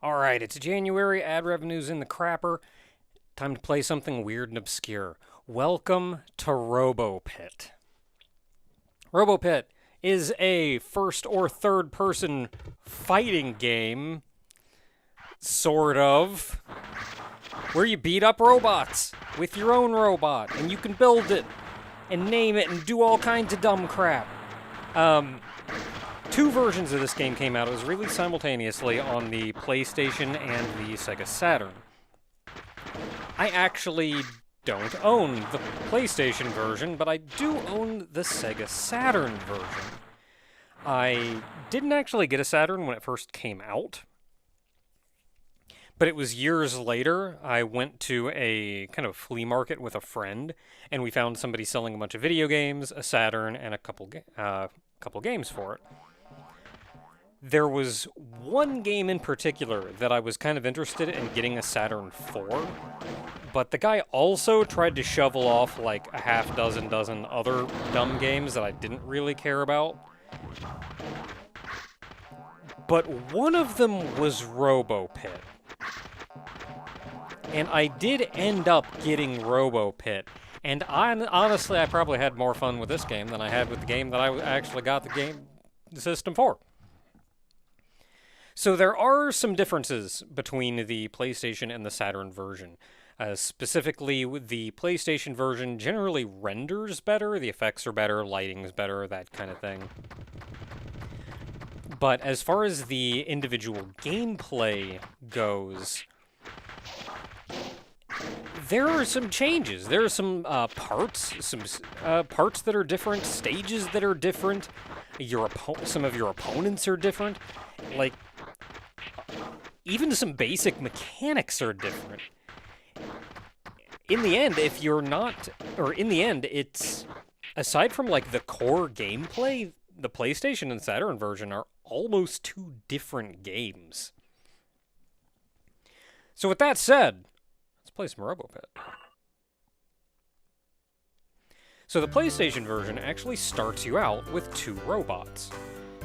Alright, it's January, ad revenue's in the crapper. Time to play something weird and obscure. Welcome to Robo Pit. Robo Pit is a first or third person fighting game, sort of, where you beat up robots with your own robot, and you can build it, and name it, and do all kinds of dumb crap. Two versions of this game came out. It was released simultaneously on the PlayStation and the Sega Saturn. I actually don't own the PlayStation version, but I do own the Sega Saturn version. I didn't actually get a Saturn when it first came out, but it was years later. I went to a kind of flea market with a friend, and we found somebody selling a bunch of video games, a Saturn, and a couple games for it. There was one game in particular that I was kind of interested in getting a Saturn for, but the guy also tried to shovel off like a half dozen other dumb games that I didn't really care about. But one of them was Robo Pit. And I did end up getting Robo Pit. And honestly, I probably had more fun with this game than I had with the game that I actually got the system for. So there are some differences between the PlayStation and the Saturn version. Specifically, the PlayStation version generally renders better, the effects are better, lighting's better, that kind of thing. But as far as the individual gameplay goes, there are some changes. There are some parts that are different, stages that are different. Some of your opponents are different. Like, even some basic mechanics are different. In the end, it's, aside from like the core gameplay, the PlayStation and Saturn version are almost two different games. So with that said, let's play some Robo Pit. So the PlayStation version actually starts you out with two robots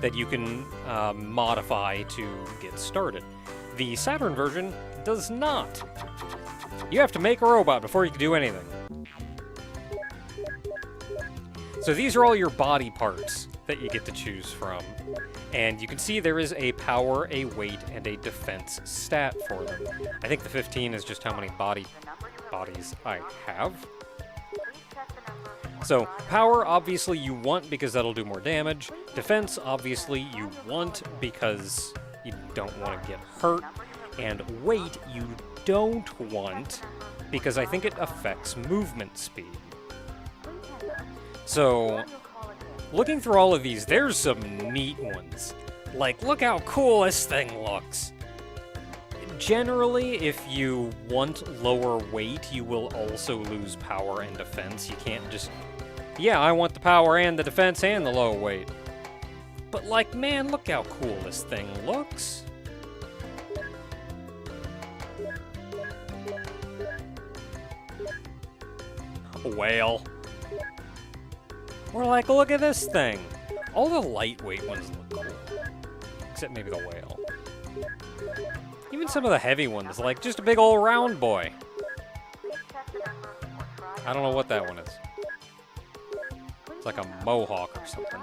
that you can modify to get started. The Saturn version does not. You have to make a robot before you can do anything. So these are all your body parts that you get to choose from. And you can see there is a power, a weight, and a defense stat for them. I think the 15 is just how many bodies I have. So, power, obviously you want because that'll do more damage. Defense, obviously you want because you don't want to get hurt. And weight, you don't want because I think it affects movement speed. So, looking through all of these, there's some neat ones. Like, look how cool this thing looks. Generally, if you want lower weight, you will also lose power and defense. You can't just... Yeah, I want the power and the defense and the low weight. But like, man, look how cool this thing looks. A whale. Or like, look at this thing. All the lightweight ones look cool. Except maybe the whale. Even some of the heavy ones, like just a big old round boy. I don't know what that one is. It's like a mohawk or something.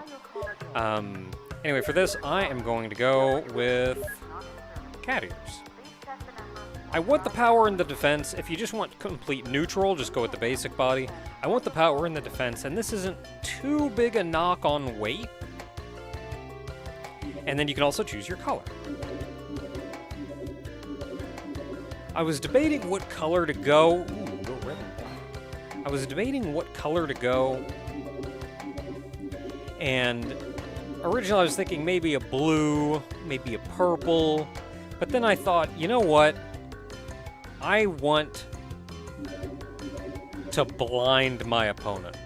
Anyway, for this, I am going to go with cat ears. I want the power and the defense. If you just want complete neutral, just go with the basic body. I want the power and the defense, and this isn't too big a knock on weight. And then you can also choose your color. I was debating what color to go. Ooh, go red and black. I was debating what color to go. And originally I was thinking maybe a blue, maybe a purple. But then I thought, you know what? I want to blind my opponent.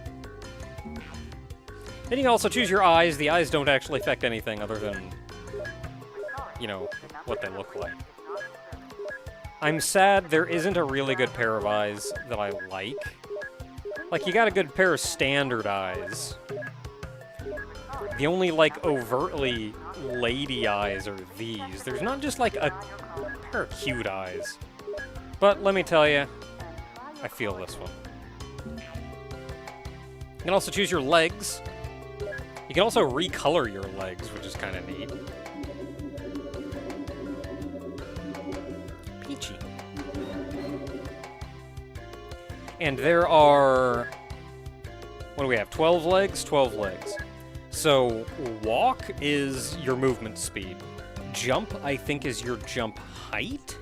Then you can also choose your eyes. The eyes don't actually affect anything other than, you know, what they look like. I'm sad there isn't a really good pair of eyes that I like. Like, you got a good pair of standard eyes. The only, like, overtly lady eyes are these. There's not just, like, a Her cute eyes. But let me tell you, I feel this one. You can also choose your legs. You can also recolor your legs, which is kind of neat. Peachy. And there are... What do we have? 12 legs? 12 legs. So, walk is your movement speed. Jump, I think, is your jump height.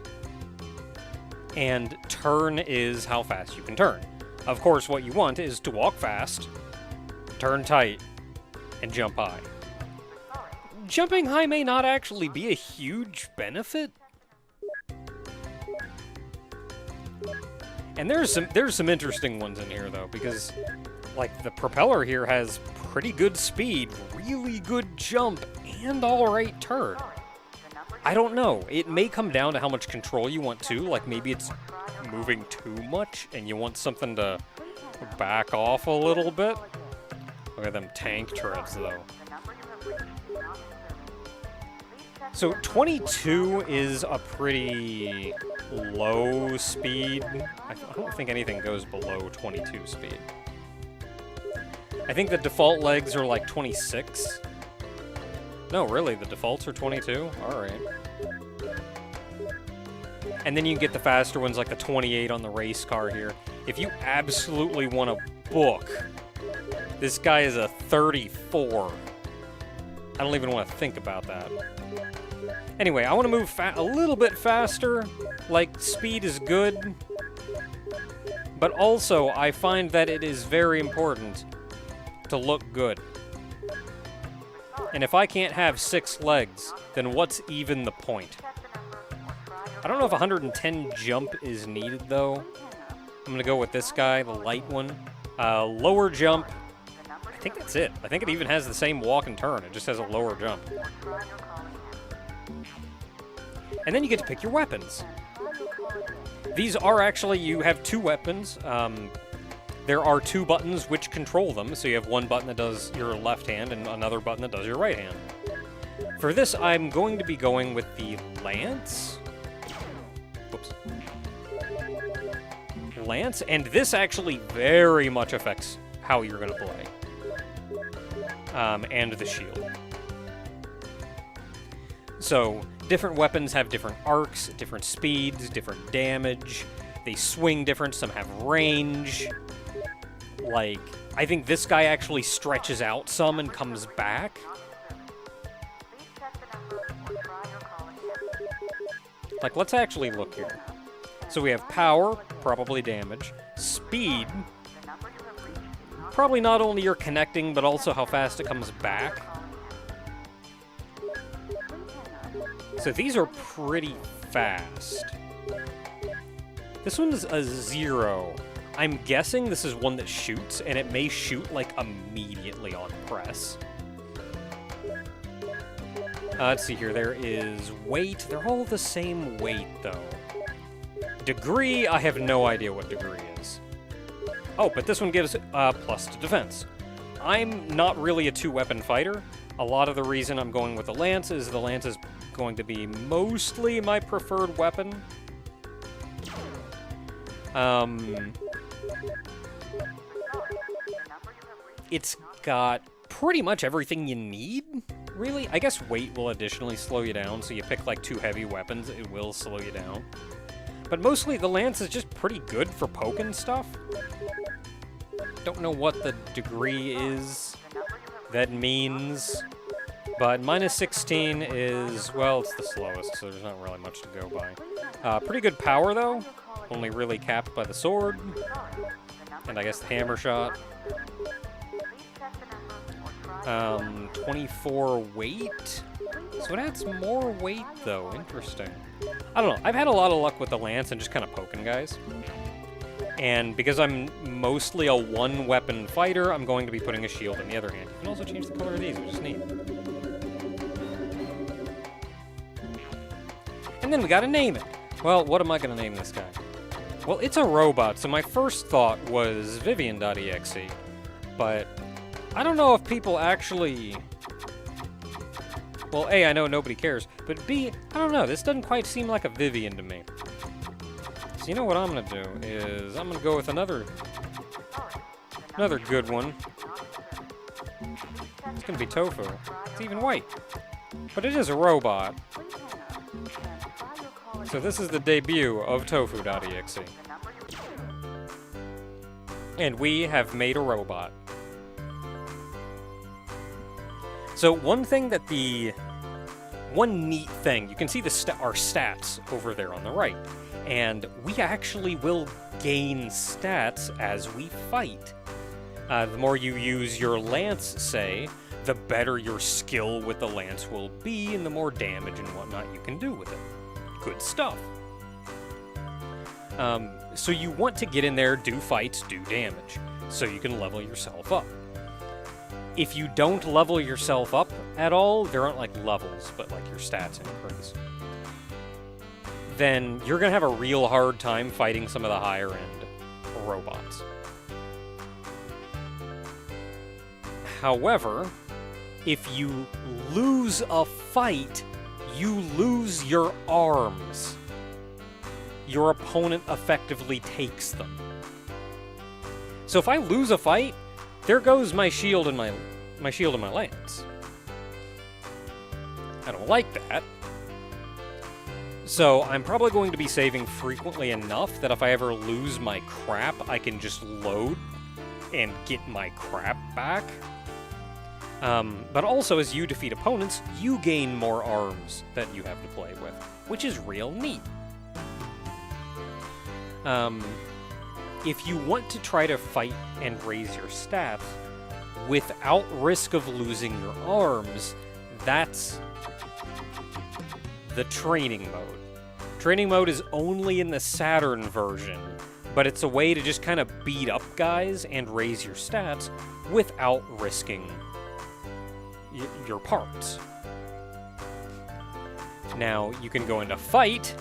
And turn is how fast you can turn. Of course, what you want is to walk fast, turn tight, and jump high. Jumping high may not actually be a huge benefit. And there's some interesting ones in here, though, because, like, the propeller here has pretty good speed, really good jump, and alright turn. I don't know. It may come down to how much control you want to. Like, maybe it's moving too much, and you want something to back off a little bit. Look at them tank treads, though. So 22 is a pretty low speed. I don't think anything goes below 22 speed. I think the default legs are like 26. No, really, the defaults are 22? Alright. And then you can get the faster ones like the 28 on the race car here. If you absolutely want to book, this guy is a 34. I don't even want to think about that. Anyway, I want to move a little bit faster. Like, speed is good. But also, I find that it is very important to look good. And if I can't have 6 legs, then what's even the point? I don't know if 110 jump is needed, though. I'm going to go with this guy, the light one. Lower jump. I think that's it. I think it even has the same walk and turn. It just has a lower jump. And then you get to pick your weapons. These are actually, you have 2 weapons. There are 2 buttons which control them, so you have one button that does your left hand and another button that does your right hand. For this, I'm going to be going with the lance. Whoops. Lance, and this actually very much affects how you're going to play. And the shield. So, different weapons have different arcs, different speeds, different damage. They swing different, some have range. Like, I think this guy actually stretches out some and comes back. Like, let's actually look here. So we have power, probably damage. Speed, probably not only your connecting, but also how fast it comes back. So these are pretty fast. This one is a 0. I'm guessing this is one that shoots, and it may shoot, like, immediately on press. Let's see here. There is weight. They're all the same weight, though. Degree, I have no idea what degree is. Oh, but this one gives plus to defense. I'm not really a 2-weapon fighter. A lot of the reason I'm going with the lance is going to be mostly my preferred weapon. It's got pretty much everything you need, really. I guess weight will additionally slow you down, so you pick like 2 heavy weapons, it will slow you down. But mostly the lance is just pretty good for poking stuff. Don't know what the degree is that means, but minus 16 is, well, it's the slowest, so there's not really much to go by. Pretty good power, though. Only really capped by the sword, and I guess the hammer shot. 24 weight? So it adds more weight, though. Interesting. I don't know. I've had a lot of luck with the lance and just kind of poking guys. And because I'm mostly a 1-weapon fighter, I'm going to be putting a shield in the other hand. You can also change the color of these, which is neat. And then we gotta name it. Well, what am I gonna name this guy? Well, it's a robot, so my first thought was Vivian.exe. But I don't know if people actually Well, A, I know nobody cares, but B, I don't know, this doesn't quite seem like a Vivian to me. So you know what I'm gonna do is I'm gonna go with another good one. It's gonna be Tofu. It's even white. But it is a robot. So this is the debut of Tofu.exe. And we have made a robot. So one neat thing, you can see our stats over there on the right. And we actually will gain stats as we fight. The more you use your lance, say, the better your skill with the lance will be, and the more damage and whatnot you can do with it. Good stuff. So you want to get in there, do fights, do damage, so you can level yourself up. If you don't level yourself up at all, there aren't like levels, but like your stats increase, then you're going to have a real hard time fighting some of the higher end robots. However, if you lose a fight, you lose your arms. Your opponent effectively takes them. So if I lose a fight, there goes my shield and my lance. I don't like that. So I'm probably going to be saving frequently enough that if I ever lose my crap, I can just load and get my crap back. But also, as you defeat opponents, you gain more arms that you have to play with, which is real neat. If you want to try to fight and raise your stats without risk of losing your arms, that's the training mode. Training mode is only in the Saturn version, but it's a way to just kind of beat up guys and raise your stats without risking your parts. Now, you can go into fight,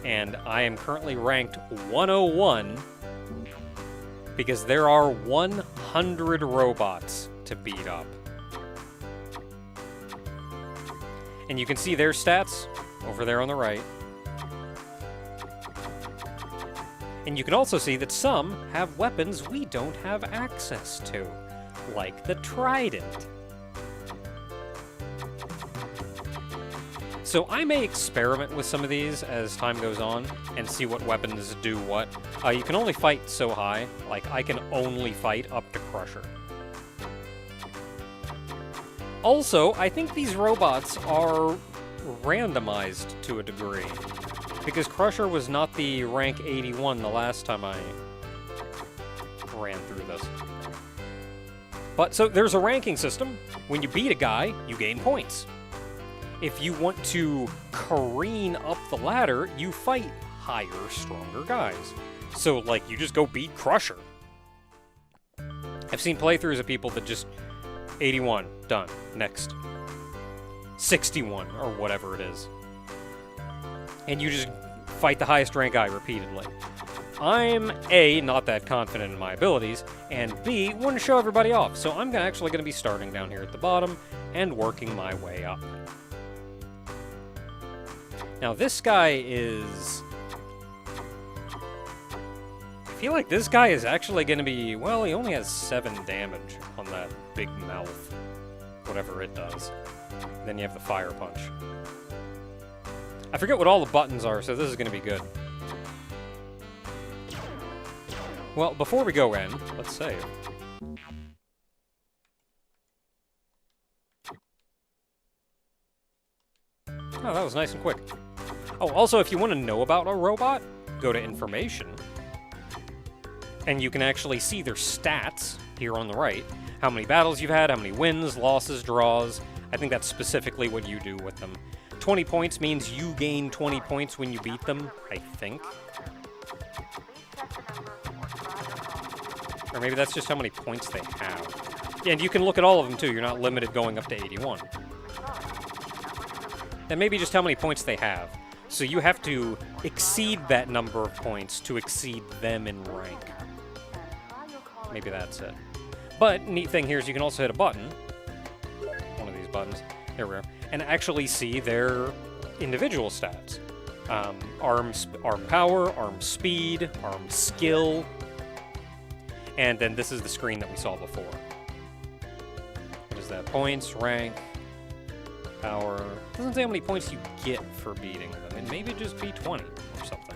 and I am currently ranked 101 because there are 100 robots to beat up. And you can see their stats over there on the right. And you can also see that some have weapons we don't have access to, like the Trident. So I may experiment with some of these as time goes on and see what weapons do what. You can only fight so high. Like, I can only fight up to Crusher. Also, I think these robots are randomized to a degree, because Crusher was not the rank 81 the last time I ran through this. But, so there's a ranking system. When you beat a guy, you gain points. If you want to careen up the ladder, you fight higher, stronger guys. So, like, you just go beat Crusher. I've seen playthroughs of people that just 81, done, next. 61, or whatever it is. And you just fight the highest rank guy repeatedly. I'm, A, not that confident in my abilities, and B, want to show everybody off. So I'm actually going to be starting down here at the bottom and working my way up. Now, this guy is... I feel like this guy is actually going to be... Well, he only has 7 damage on that big mouth. Whatever it does. Then you have the fire punch. I forget what all the buttons are, so this is going to be good. Well, before we go in, let's save. Oh, that was nice and quick. Oh, also, if you want to know about a robot, go to Information. And you can actually see their stats here on the right. How many battles you've had, how many wins, losses, draws. I think that's specifically what you do with them. 20 points means you gain 20 points when you beat them, I think. Or maybe that's just how many points they have. Yeah, and you can look at all of them, too. You're not limited going up to 81. That may be just how many points they have. So you have to exceed that number of points to exceed them in rank. Maybe that's it. But, neat thing here is you can also hit a button, one of these buttons, There we go. And actually see their individual stats. Arm power, arm speed, arm skill. And then this is the screen that we saw before. What is that? Points, rank, power. It doesn't say how many points you get for beating them. And maybe just be 20 or something.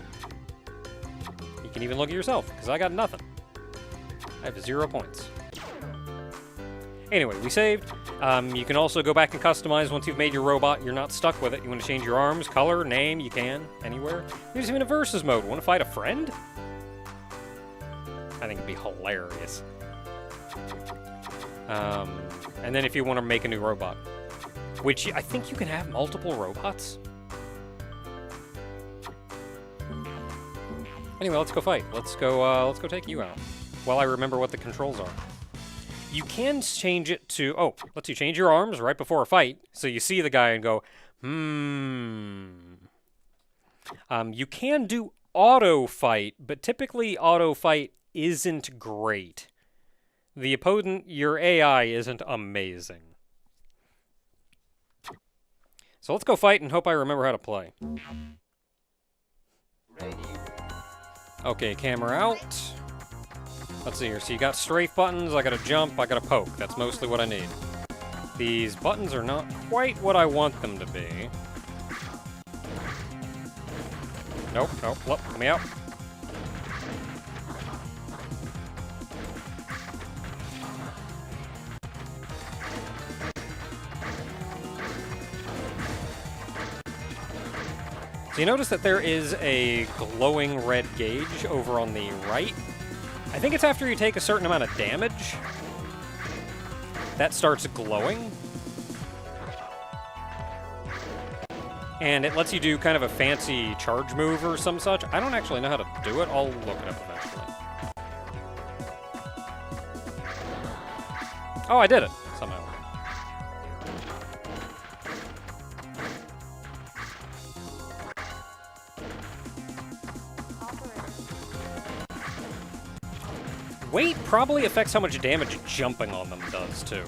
You can even look at yourself, because I got nothing. I have 0 points. Anyway, we saved. You can also go back and customize once you've made your robot. You're not stuck with it. You want to change your arms, color, name, you can, anywhere. There's even a versus mode. Want to fight a friend? I think it'd be hilarious. And then if you want to make a new robot, which I think you can have multiple robots. Anyway, let's go fight. Let's go take you out. While I remember what the controls are. You can change it to, lets you change your arms right before a fight, so you see the guy and go, you can do auto fight, but typically auto fight isn't great. The opponent, your AI, isn't amazing. So let's go fight and hope I remember how to play. Okay, camera out. Let's see here. So you got strafe buttons, I got a jump, I got a poke. That's mostly what I need. These buttons are not quite what I want them to be. Nope, let me out. So you notice that there is a glowing red gauge over on the right. I think it's after you take a certain amount of damage that starts glowing. And it lets you do kind of a fancy charge move or some such. I don't actually know how to do it. I'll look it up eventually. Oh, I did it somehow. Weight probably affects how much damage jumping on them does, too.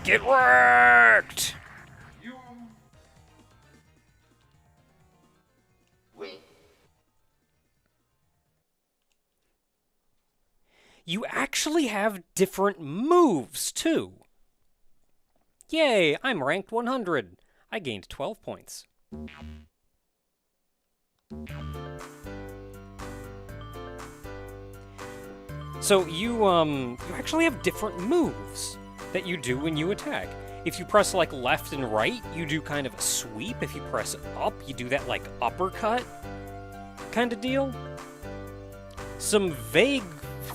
Get wrecked! You actually have different moves, too. Yay, I'm ranked 100. I gained 12 points. So you actually have different moves that you do when you attack. If you press like left and right, you do kind of a sweep. If you press up, you do that like uppercut kind of deal. Some vague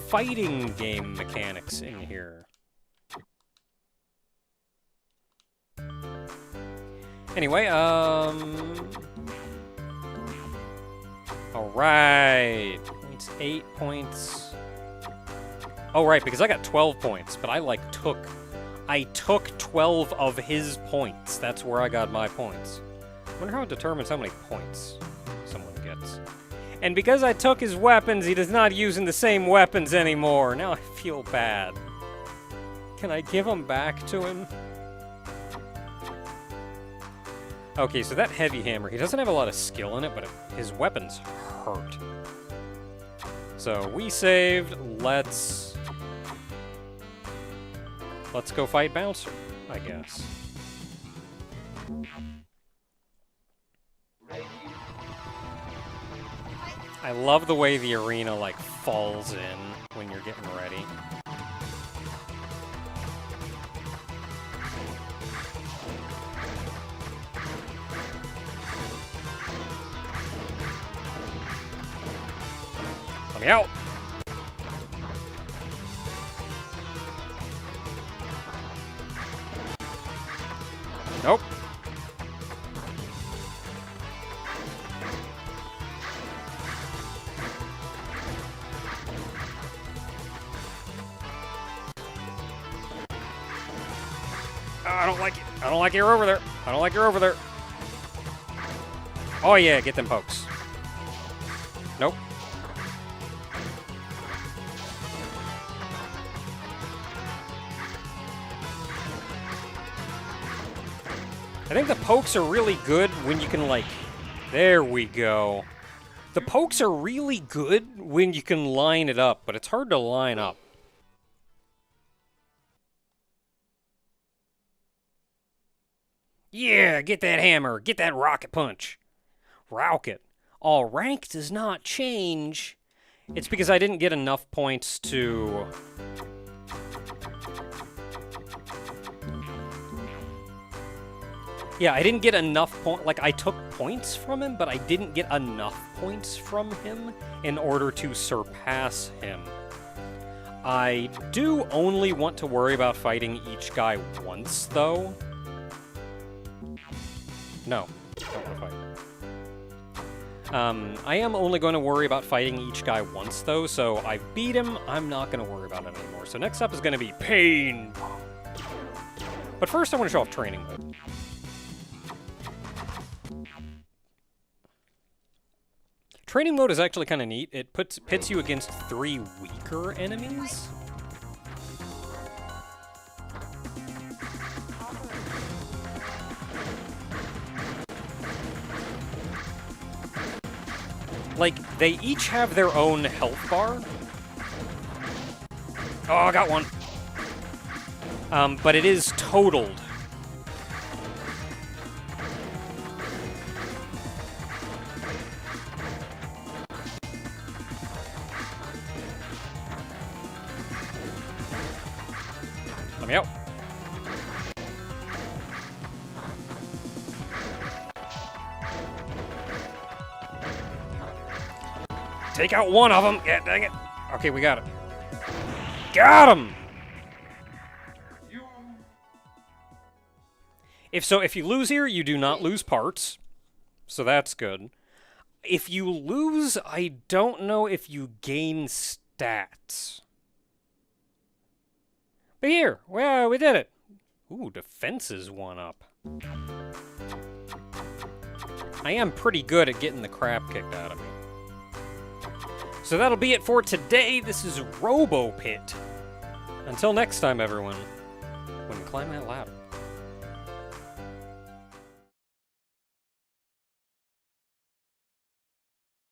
fighting game mechanics in here. Anyway, alright. Points, 8 points. Oh, right, because I got 12 points, but I took 12 of his points. That's where I got my points. I wonder how it determines how many points someone gets. And because I took his weapons, he does not using the same weapons anymore. Now I feel bad. Can I give them back to him? Okay, so that heavy hammer, he doesn't have a lot of skill in it, but his weapons hurt. So we saved. Let's go fight Bouncer, I guess. I love the way the arena, like, falls in when you're getting ready. Let me out! Nope. Oh, I don't like it. I don't like you're over there. I don't like you're over there. Oh yeah, get them pokes. Nope. I think the pokes are really good when you can, like... There we go. The pokes are really good when you can line it up, but it's hard to line up. Yeah, get that hammer. Get that rocket punch. Rocket. All rank does not change. It's because I didn't get enough points to... Yeah, I didn't get enough points. Like, I took points from him, but I didn't get enough points from him in order to surpass him. I do only want to worry about fighting each guy once, though. No, don't want to fight. I am only going to worry about fighting each guy once, though, so I beat him. I'm not going to worry about it anymore. So next up is going to be Pain. But first, I want to show off Training Mode. Training Mode is actually kind of neat. It pits you against 3 weaker enemies. Like, they each have their own health bar. Oh, I got one. But it is totaled. Let me out. Take out one of them. Yeah, dang it. Okay, we got it. Got him! If you lose here, you do not lose parts. So that's good. If you lose, I don't know if you gain stats. But here, well, we did it. Ooh, defenses 1 up. I am pretty good at getting the crap kicked out of me. So that'll be it for today. This is Robo Pit. Until next time, everyone, when we climb that ladder.